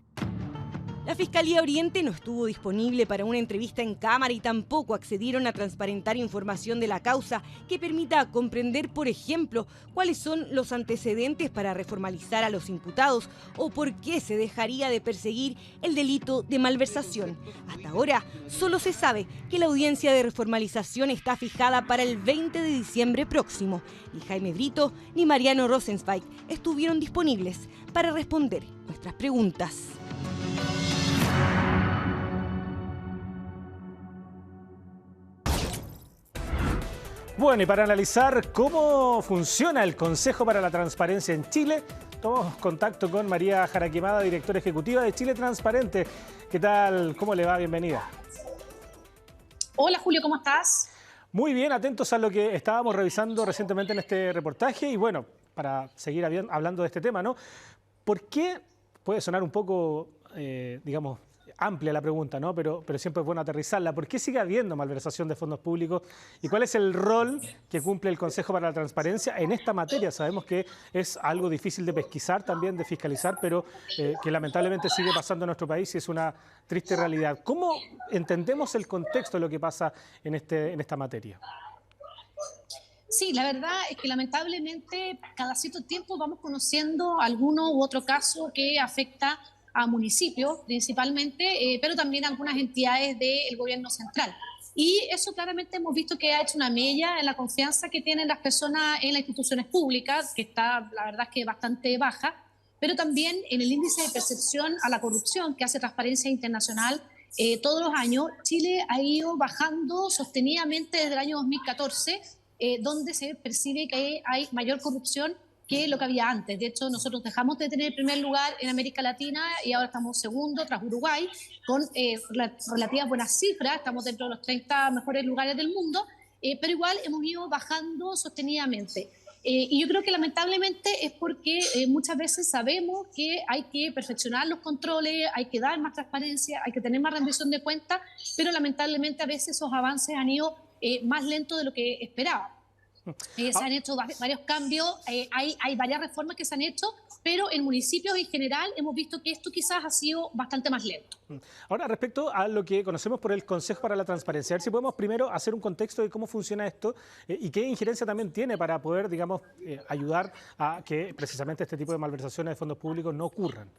La Fiscalía Oriente no estuvo disponible para una entrevista en cámara y tampoco accedieron a transparentar información de la causa que permita comprender, por ejemplo, cuáles son los antecedentes para reformalizar a los imputados o por qué se dejaría de perseguir el delito de malversación. Hasta ahora, solo se sabe que la audiencia de reformalización está fijada para el 20 de diciembre próximo. Ni Jaime Brito ni Mariano Rosenzweig estuvieron disponibles para responder nuestras preguntas. Bueno, y para analizar cómo funciona el Consejo para la Transparencia en Chile, tomamos contacto con María Jaraquemada, directora ejecutiva de Chile Transparente. ¿Qué tal? ¿Cómo le va? Bienvenida. Hola Julio, ¿cómo estás? Muy bien, atentos a lo que estábamos revisando recientemente en este reportaje y bueno, para seguir hablando de este tema, ¿no? ¿Por qué? Puede sonar un poco, digamos, amplia la pregunta, ¿no? Pero siempre es bueno aterrizarla. ¿Por qué sigue habiendo malversación de fondos públicos? ¿Y cuál es el rol que cumple el Consejo para la Transparencia en esta materia? Sabemos que es algo difícil de pesquisar también, de fiscalizar, pero que lamentablemente sigue pasando en nuestro país y es una triste realidad. ¿Cómo entendemos el contexto de lo que pasa en esta materia? Sí, la verdad es que lamentablemente cada cierto tiempo vamos conociendo alguno u otro caso que afecta a municipios principalmente, pero también a algunas entidades del gobierno central. Y eso claramente hemos visto que ha hecho una mella en la confianza que tienen las personas en las instituciones públicas, que está, la verdad, es que bastante baja, pero también en el índice de percepción a la corrupción que hace Transparencia Internacional todos los años. Chile ha ido bajando sostenidamente desde el año 2014, donde se percibe que hay mayor corrupción que lo que había antes. De hecho, nosotros dejamos de tener el primer lugar en América Latina y ahora estamos segundo tras Uruguay, con relativas buenas cifras, estamos dentro de los 30 mejores lugares del mundo, pero igual hemos ido bajando sostenidamente. Y yo creo que lamentablemente es porque muchas veces sabemos que hay que perfeccionar los controles, hay que dar más transparencia, hay que tener más rendición de cuentas, pero lamentablemente a veces esos avances han ido más lentos de lo que esperábamos. Se han hecho varios cambios, hay varias reformas que se han hecho, pero en municipios en general hemos visto que esto quizás ha sido bastante más lento. Ahora, respecto a lo que conocemos por el Consejo para la Transparencia, a ver si podemos primero hacer un contexto de cómo funciona esto y qué injerencia también tiene para poder, digamos, ayudar a que precisamente este tipo de malversaciones de fondos públicos no ocurran.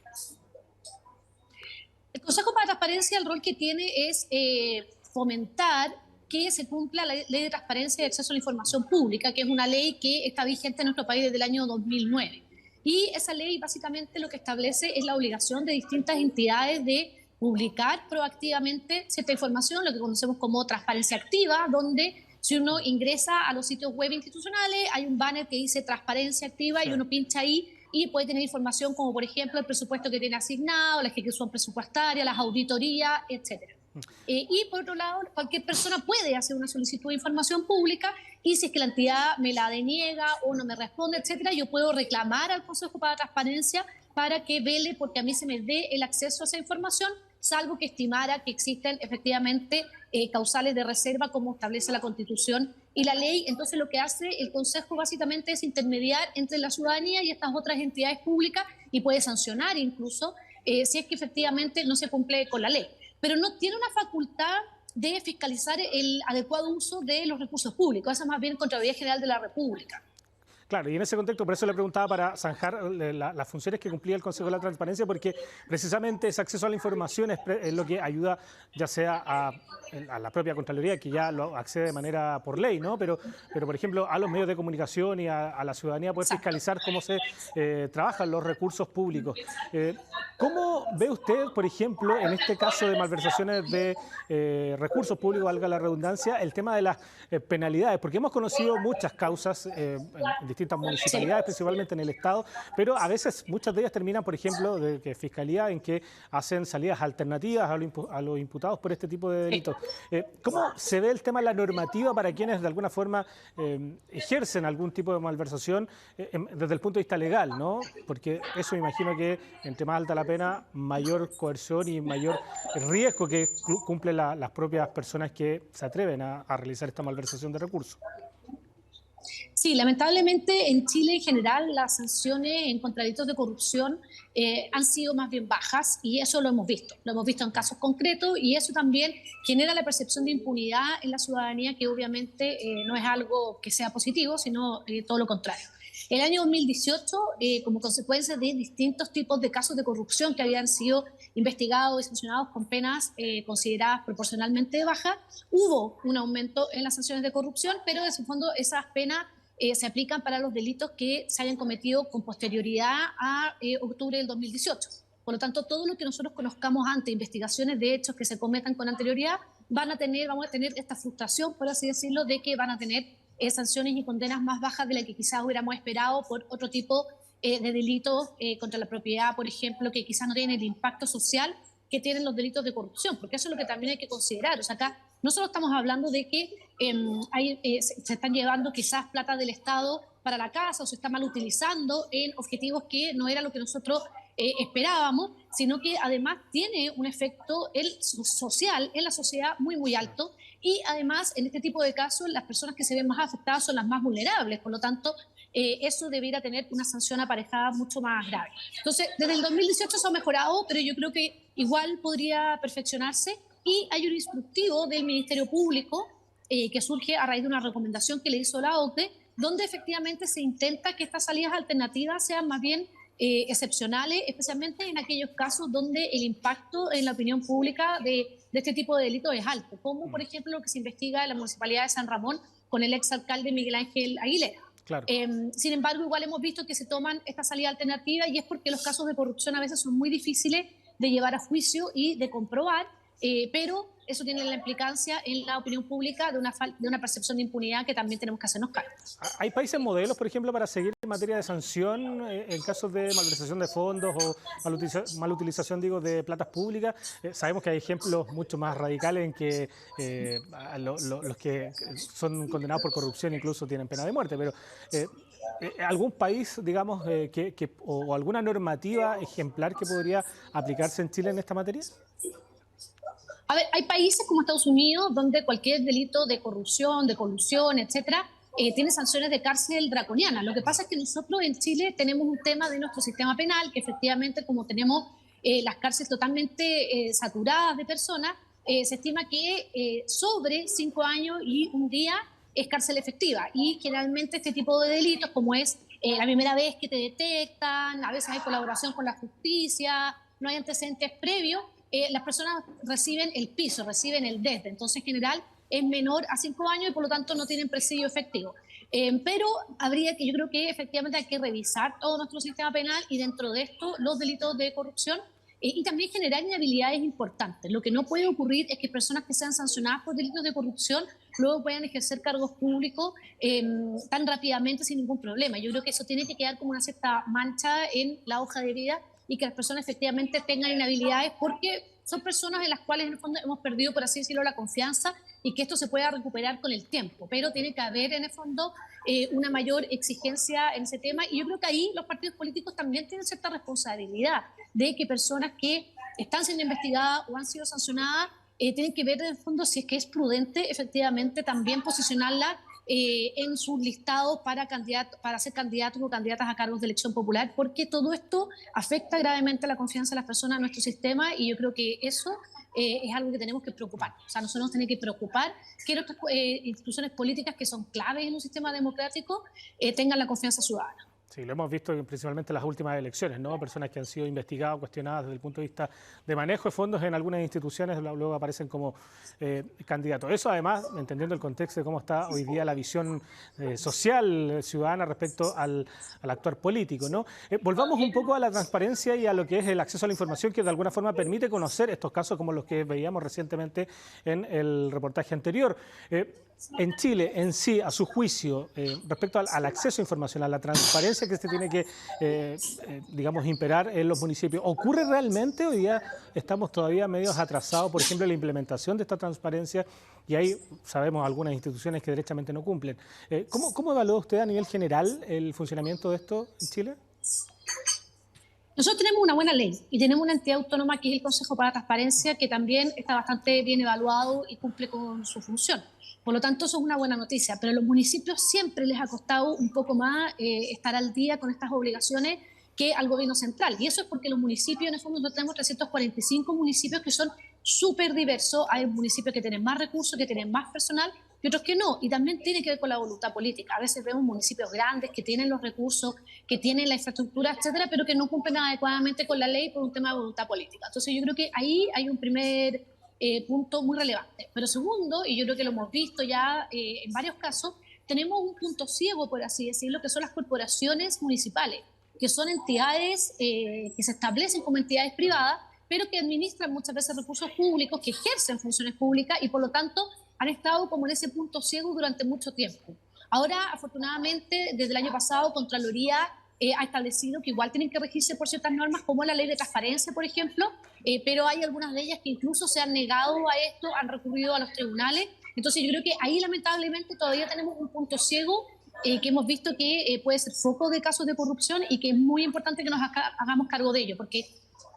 El Consejo para la Transparencia, el rol que tiene es fomentar que se cumpla la Ley de Transparencia y Acceso a la Información Pública, que es una ley que está vigente en nuestro país desde el año 2009. Y esa ley básicamente lo que establece es la obligación de distintas entidades de publicar proactivamente cierta información, lo que conocemos como transparencia activa, donde si uno ingresa a los sitios web institucionales, hay un banner que dice transparencia activa y uno pincha ahí y puede tener información como, por ejemplo, el presupuesto que tiene asignado, la ejecución presupuestaria, las auditorías, etcétera. Y por otro lado, cualquier persona puede hacer una solicitud de información pública y si es que la entidad me la deniega o no me responde, etcétera, yo puedo reclamar al Consejo para la Transparencia para que vele porque a mí se me dé el acceso a esa información, salvo que estimara que existen efectivamente causales de reserva como establece la Constitución y la ley. Entonces lo que hace el Consejo básicamente es intermediar entre la ciudadanía y estas otras entidades públicas y puede sancionar incluso si es que efectivamente no se cumple con la ley. Pero no tiene una facultad de fiscalizar el adecuado uso de los recursos públicos. Esa es más bien Contraloría General de la República. Claro, y en ese contexto, por eso le preguntaba para zanjar las funciones que cumplía el Consejo de la Transparencia, porque precisamente ese acceso a la información es lo que ayuda ya sea a la propia Contraloría, que ya lo accede de manera por ley, ¿no? Pero por ejemplo, a los medios de comunicación y a la ciudadanía poder fiscalizar cómo se trabajan los recursos públicos. ¿Cómo ve usted, por ejemplo, en este caso de malversaciones de recursos públicos, valga la redundancia, el tema de las penalidades? Porque hemos conocido muchas causas en distintas municipalidades, principalmente en el Estado, pero a veces muchas de ellas terminan, por ejemplo, de Fiscalía, en que hacen salidas alternativas a los imputados por este tipo de delitos. ¿Cómo se ve el tema de la normativa para quienes de alguna forma ejercen algún tipo de malversación desde el punto de vista legal, ¿no? Porque eso me imagino que entre más alta la pena, mayor coerción y mayor riesgo que cumplen las propias personas que se atreven a realizar esta malversación de recursos. Sí, lamentablemente en Chile en general las sanciones en contra delitos de corrupción han sido más bien bajas y eso lo hemos visto en casos concretos y eso también genera la percepción de impunidad en la ciudadanía que obviamente no es algo que sea positivo, sino todo lo contrario. El año 2018, como consecuencia de distintos tipos de casos de corrupción que habían sido investigados y sancionados con penas consideradas proporcionalmente bajas, hubo un aumento en las sanciones de corrupción, pero en su fondo esas penas se aplican para los delitos que se hayan cometido con posterioridad a octubre del 2018. Por lo tanto, todo lo que nosotros conozcamos antes, investigaciones de hechos que se cometan con anterioridad, vamos a tener esta frustración, por así decirlo, de que van a tener sanciones y condenas más bajas de las que quizás hubiéramos esperado por otro tipo de delitos contra la propiedad, por ejemplo, que quizás no tienen el impacto social que tienen los delitos de corrupción, porque eso es lo que también hay que considerar. O sea, acá no solo estamos hablando de que se están llevando quizás plata del Estado para la casa o se está mal utilizando en objetivos que no era lo que nosotros esperábamos, sino que además tiene un efecto social en la sociedad muy, muy alto. Y además, en este tipo de casos, las personas que se ven más afectadas son las más vulnerables. Por lo tanto, eso debería tener una sanción aparejada mucho más grave. Entonces, desde el 2018 se ha mejorado, pero yo creo que igual podría perfeccionarse. Y hay un instructivo del Ministerio Público que surge a raíz de una recomendación que le hizo la OCDE, donde efectivamente se intenta que estas salidas alternativas sean más bien excepcionales, especialmente en aquellos casos donde el impacto en la opinión pública de este tipo de delitos es alto, como por ejemplo lo que se investiga en la Municipalidad de San Ramón con el exalcalde Miguel Ángel Aguilera. Claro. Sin embargo, igual hemos visto que se toman esta salida alternativa y es porque los casos de corrupción a veces son muy difíciles de llevar a juicio y de comprobar, pero eso tiene la implicancia en la opinión pública de una percepción de impunidad que también tenemos que hacernos cargo. ¿Hay países modelos, por ejemplo, para seguir en materia de sanción en casos de malversación de fondos o malutilización, de platas públicas? Sabemos que hay ejemplos mucho más radicales en que los que son condenados por corrupción incluso tienen pena de muerte, pero ¿algún país, digamos, o alguna normativa ejemplar que podría aplicarse en Chile en esta materia? A ver, hay países como Estados Unidos donde cualquier delito de corrupción, de colusión, etcétera, tiene sanciones de cárcel draconianas. Lo que pasa es que nosotros en Chile tenemos un tema de nuestro sistema penal, que efectivamente como tenemos las cárceles totalmente saturadas de personas, se estima que sobre 5 años y un día es cárcel efectiva. Y generalmente este tipo de delitos, como es la primera vez que te detectan, a veces hay colaboración con la justicia, no hay antecedentes previos, las personas reciben el piso, reciben el desde. Entonces, en general, es menor a 5 años y por lo tanto no tienen presidio efectivo. Pero yo creo que efectivamente hay que revisar todo nuestro sistema penal y dentro de esto los delitos de corrupción y también generar inhabilidades importantes. Lo que no puede ocurrir es que personas que sean sancionadas por delitos de corrupción luego puedan ejercer cargos públicos tan rápidamente sin ningún problema. Yo creo que eso tiene que quedar como una cierta mancha en la hoja de vida y que las personas efectivamente tengan inhabilidades porque son personas en las cuales en el fondo hemos perdido, por así decirlo, la confianza y que esto se pueda recuperar con el tiempo. Pero tiene que haber en el fondo una mayor exigencia en ese tema y yo creo que ahí los partidos políticos también tienen cierta responsabilidad de que personas que están siendo investigadas o han sido sancionadas tienen que ver en el fondo si es que es prudente efectivamente también posicionarla en sus listados para ser candidatos o candidatas a cargos de elección popular, porque todo esto afecta gravemente la confianza de las personas en nuestro sistema y yo creo que eso es algo que tenemos que preocupar. O sea, nosotros nos tenemos que preocupar que nuestras instituciones políticas, que son claves en un sistema democrático, tengan la confianza ciudadana. Sí, lo hemos visto principalmente en las últimas elecciones, ¿no? Personas que han sido investigadas, cuestionadas desde el punto de vista de manejo de fondos en algunas instituciones, luego aparecen como candidatos. Eso además, entendiendo el contexto de cómo está hoy día la visión social ciudadana respecto al actuar político, ¿no? Volvamos un poco a la transparencia y a lo que es el acceso a la información que de alguna forma permite conocer estos casos como los que veíamos recientemente en el reportaje anterior. En Chile, en sí, a su juicio, respecto al acceso a información, a la transparencia que se tiene que, digamos, imperar en los municipios, ¿ocurre realmente? Hoy día estamos todavía medios atrasados, por ejemplo, en la implementación de esta transparencia y ahí sabemos algunas instituciones que derechamente no cumplen. ¿Cómo evalúa usted a nivel general el funcionamiento de esto en Chile? Nosotros tenemos una buena ley y tenemos una entidad autónoma que es el Consejo para la Transparencia, que también está bastante bien evaluado y cumple con su función. Por lo tanto, eso es una buena noticia, pero a los municipios siempre les ha costado un poco más estar al día con estas obligaciones que al gobierno central. Y eso es porque los municipios, en el fondo, nosotros tenemos 345 municipios que son súper diversos. Hay municipios que tienen más recursos, que tienen más personal y otros que no. Y también tiene que ver con la voluntad política. A veces vemos municipios grandes que tienen los recursos, que tienen la infraestructura, etcétera, pero que no cumplen adecuadamente con la ley por un tema de voluntad política. Entonces, yo creo que ahí hay un primer punto muy relevante. Pero segundo, y yo creo que lo hemos visto ya en varios casos, tenemos un punto ciego, por así decirlo, que son las corporaciones municipales, que son entidades que se establecen como entidades privadas, pero que administran muchas veces recursos públicos, que ejercen funciones públicas y por lo tanto han estado como en ese punto ciego durante mucho tiempo. Ahora, afortunadamente, desde el año pasado, Contraloría ha establecido que igual tienen que regirse por ciertas normas, como la ley de transparencia, por ejemplo, pero hay algunas de ellas que incluso se han negado a esto, han recurrido a los tribunales. Entonces yo creo que ahí lamentablemente todavía tenemos un punto ciego que hemos visto que puede ser foco de casos de corrupción y que es muy importante que nos hagamos cargo de ello, porque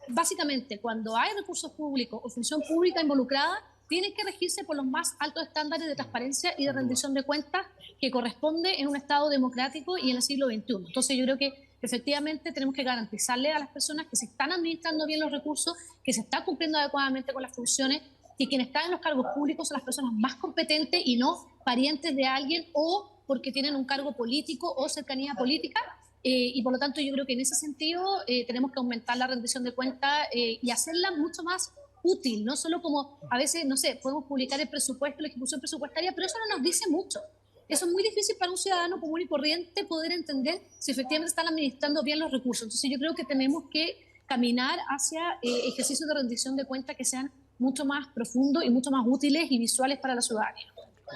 básicamente cuando hay recursos públicos o función pública involucrada, tienen que regirse por los más altos estándares de transparencia y de rendición de cuentas que corresponde en un Estado democrático y en el siglo XXI. Entonces yo creo que efectivamente tenemos que garantizarle a las personas que se están administrando bien los recursos, que se está cumpliendo adecuadamente con las funciones y quienes están en los cargos públicos son las personas más competentes y no parientes de alguien o porque tienen un cargo político o cercanía política. Y por lo tanto yo creo que en ese sentido tenemos que aumentar la rendición de cuentas y hacerla mucho más útil, no solo como a veces, no sé, podemos publicar el presupuesto, la ejecución presupuestaria, pero eso no nos dice mucho. Eso es muy difícil para un ciudadano común y corriente poder entender si efectivamente están administrando bien los recursos. Entonces yo creo que tenemos que caminar hacia ejercicios de rendición de cuentas que sean mucho más profundos y mucho más útiles y visuales para la ciudadanía.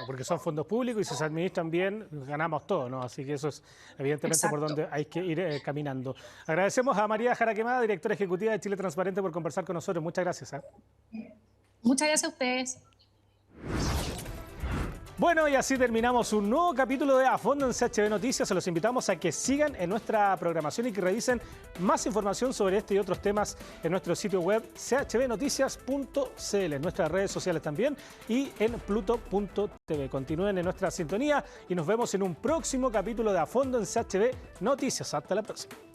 Porque son fondos públicos y si se administran bien, ganamos todos, ¿no? Así que eso es evidentemente Exacto. Por donde hay que ir caminando. Agradecemos a María Jara Quemada, directora ejecutiva de Chile Transparente, por conversar con nosotros. Muchas gracias. Muchas gracias a ustedes. Bueno, y así terminamos un nuevo capítulo de A Fondo en CHB Noticias. Se los invitamos a que sigan en nuestra programación y que revisen más información sobre este y otros temas en nuestro sitio web chbnoticias.cl, en nuestras redes sociales también y en pluto.tv. Continúen en nuestra sintonía y nos vemos en un próximo capítulo de A Fondo en CHB Noticias. Hasta la próxima.